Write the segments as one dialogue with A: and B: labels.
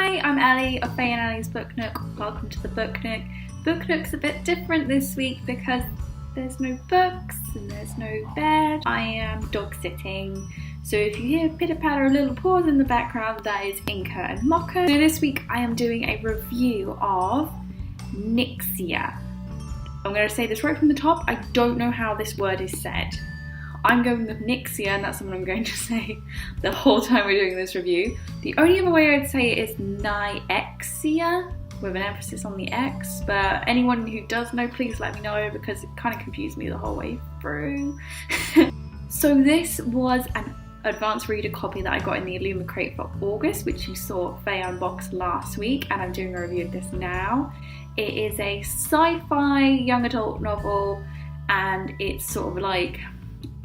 A: Hi, I'm Ellie of Faye and Ellie's Book Nook. Welcome to the Book Nook. Book Nook's a bit different this week because there's no books and there's no bed. I am dog sitting, so if you hear pitter patter, a little pause in the background, that is Inca and Mocha. So this week I am doing a review of Nyxia. I'm going to say this right from the top, I don't know how this word is said. I'm going with Nyxia, and that's what I'm going to say the whole time we're doing this review. The only other way I'd say it is Nyxia, with an emphasis on the X, but anyone who does know, please let me know because it kind of confused me the whole way through. So this was an advanced reader copy that I got in the Illumicrate for August, which you saw Faye unbox last week, and I'm doing a review of this now. It is a sci-fi young adult novel, and it's sort of like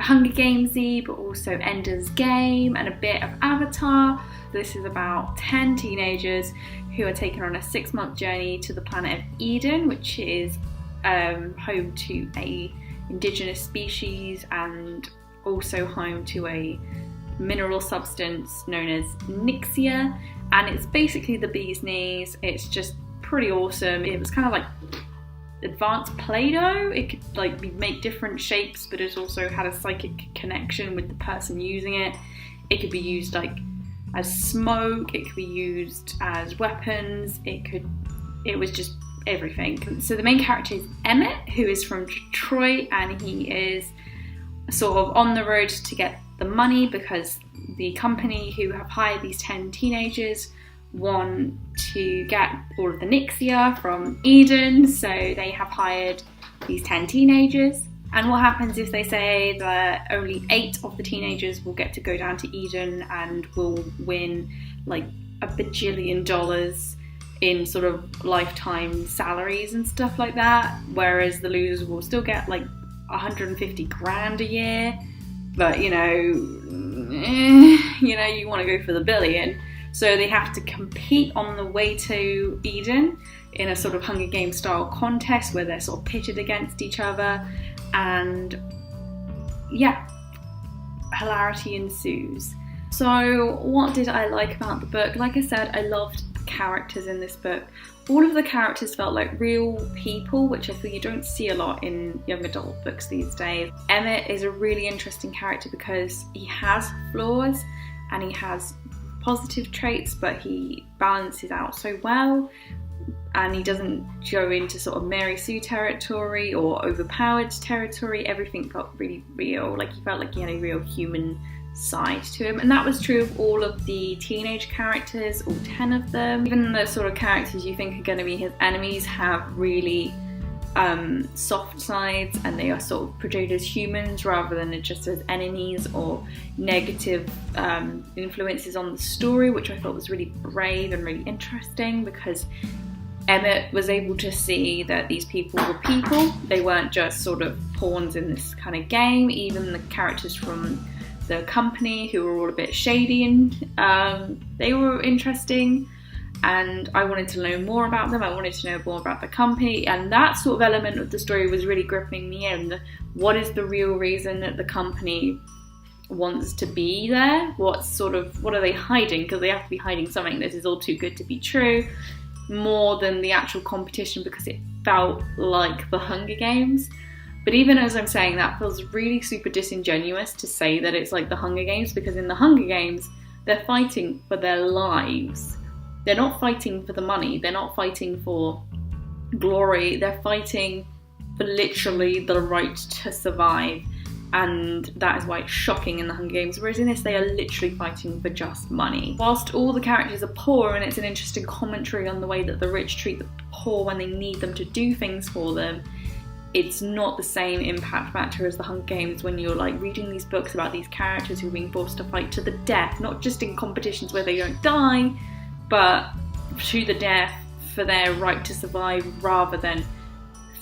A: Hunger Games-y, but also Ender's Game and a bit of Avatar. This is about 10 teenagers who are taken on a 6-month journey to the planet of Eden, which is home to a indigenous species and also home to a mineral substance known as Nyxia, and it's basically the bee's knees. It's just pretty awesome. It was kind of like advanced Play-Doh. It could like make different shapes, but it also had a psychic connection with the person using it. It could be used like as smoke, it could be used as weapons, it was just everything. So the main character is Emmett, who is from Detroit, and he is sort of on the road to get the money because the company who have hired these 10 teenagers want to get all of the Nyxia from Eden, so they have hired these 10 teenagers. And what happens is they say that only 8 of the teenagers will get to go down to Eden and will win like $1 bajillion in sort of lifetime salaries and stuff like that, whereas the losers will still get like 150 grand a year. But you want to go for the billion. So they have to compete on the way to Eden in a sort of Hunger Games style contest where they're sort of pitted against each other, and yeah, hilarity ensues. So what did I like about the book? Like I said, I loved the characters in this book. All of the characters felt like real people, which I think you don't see a lot in young adult books these days. Emmett is a really interesting character because he has flaws and he has positive traits, but he balances out so well, and he doesn't go into sort of Mary Sue territory or overpowered territory. Everything felt really real, like he felt like he had a real human side to him, and that was true of all of the teenage characters, all 10 of them. Even the sort of characters you think are going to be his enemies have really soft sides, and they are sort of portrayed as humans rather than just as enemies or negative influences on the story, which I thought was really brave and really interesting, because Emmett was able to see that these people were people. They weren't just sort of pawns in this kind of game. Even the characters from the company, who were all a bit shady, and they were interesting, and I wanted to know more about them. I wanted to know more about the company, and that sort of element of the story was really gripping me in. What is the real reason that the company wants to be there? What are they hiding? Because they have to be hiding something. This is all too good to be true, more than the actual competition, because it felt like the Hunger Games. But even as I'm saying that, feels really super disingenuous to say that it's like the Hunger Games, because in the Hunger Games, they're fighting for their lives. They're not fighting for the money. They're not fighting for glory. They're fighting for literally the right to survive. And that is why it's shocking in the Hunger Games. Whereas in this, they are literally fighting for just money. Whilst all the characters are poor, and it's an interesting commentary on the way that the rich treat the poor when they need them to do things for them, it's not the same impact factor as the Hunger Games when you're like reading these books about these characters who are being forced to fight to the death, not just in competitions where they don't die, but to the death for their right to survive, rather than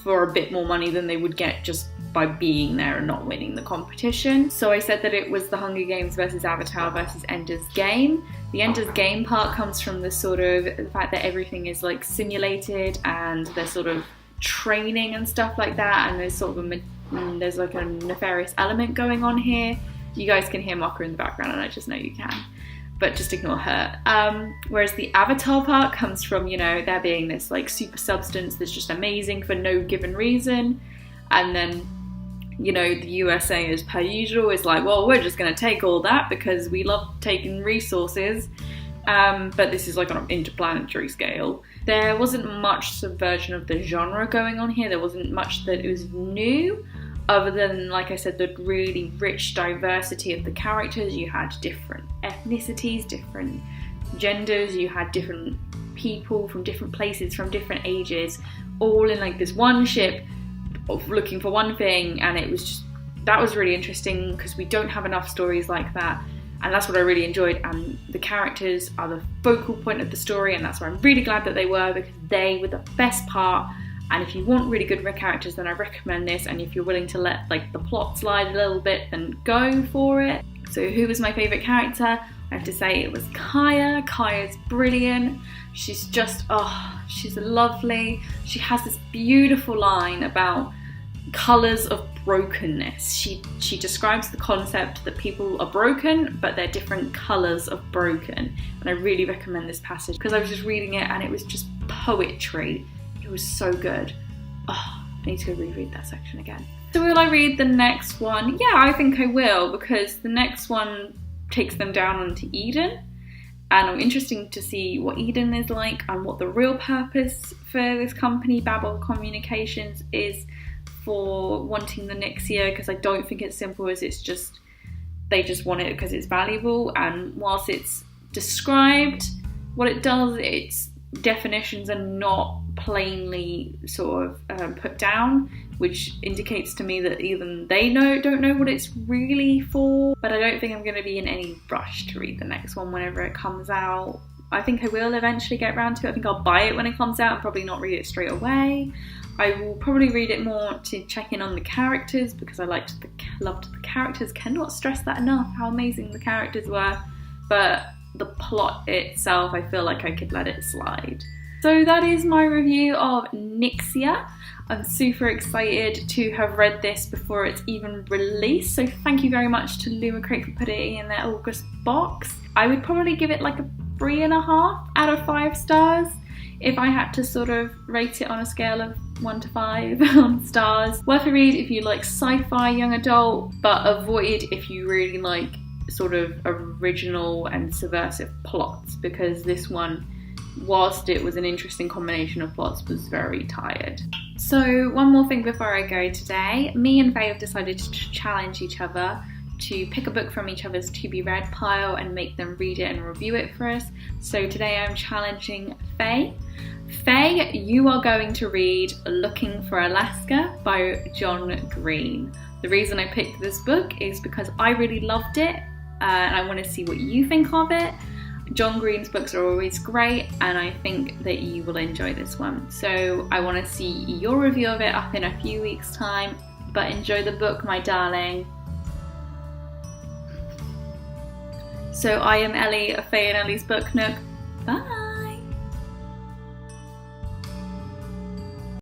A: for a bit more money than they would get just by being there and not winning the competition. So I said that it was the Hunger Games versus Avatar versus Ender's Game. The Ender's Game part comes from the sort of the fact that everything is like simulated, and they're sort of training and stuff like that, and there's sort of there's like a nefarious element going on here. You guys can hear Mocha in the background, and I just know you can. but just ignore her. Whereas the Avatar part comes from, you know, there being this like super substance that's just amazing for no given reason, and then, you know, the USA, as per usual, is like, well, we're just going to take all that because we love taking resources. But this is like on an interplanetary scale. There wasn't much subversion of the genre going on here. There wasn't much that was new, other than, like I said, the really rich diversity of the characters. You had different ethnicities, different genders, you had different people from different places, from different ages, all in like this one ship of looking for one thing. And it was just, that was really interesting because we don't have enough stories like that. And that's what I really enjoyed, and the characters are the focal point of the story, and that's why I'm really glad that they were, because they were the best part. And if you want really good characters, then I recommend this, and if you're willing to let like the plot slide a little bit, then go for it. So who was my favourite character? I have to say it was Kaya. Kaya's brilliant. She's just, she's lovely. She has this beautiful line about colours of brokenness. She describes the concept that people are broken, but they're different colours of broken. And I really recommend this passage because I was just reading it and it was just poetry. It was so good. I need to go reread that section again. So will I read the next one? Yeah, I think I will, because the next one takes them down onto Eden. And I'm interested to see what Eden is like and what the real purpose for this company, Babel Communications, is for wanting the Nyxia, because I don't think it's simple as it's just they just want it because it's valuable. And whilst it's described what it does, its definitions are not plainly sort of put down, which indicates to me that even they don't know what it's really for. But I don't think I'm going to be in any rush to read the next one whenever it comes out. I think I will eventually get around to it. I think I'll buy it when it comes out and probably not read it straight away. I will probably read it more to check in on the characters, because I loved the characters. Cannot stress that enough, how amazing the characters were. But the plot itself, I feel like I could let it slide. So that is my review of Nyxia. I'm super excited to have read this before it's even released. So thank you very much to Illumicrate for putting it in their August box. I would probably give it like a 3.5 out of 5 stars. If I had to sort of rate it on a scale of 1 to 5 stars. Worth a read if you like sci-fi young adult, but avoid if you really like sort of original and subversive plots, because this one, whilst it was an interesting combination of plots, was very tired. So one more thing before I go today. Me and Faye have decided to challenge each other to pick a book from each other's to be read pile and make them read it and review it for us. So today I'm challenging Faye. Faye, you are going to read Looking for Alaska by John Green. The reason I picked this book is because I really loved it and I want to see what you think of it. John Green's books are always great, and I think that you will enjoy this one. So I want to see your review of it up in a few weeks' time, but enjoy the book, my darling. So I am Ellie, a Faye and Ellie's Book Nook. Bye!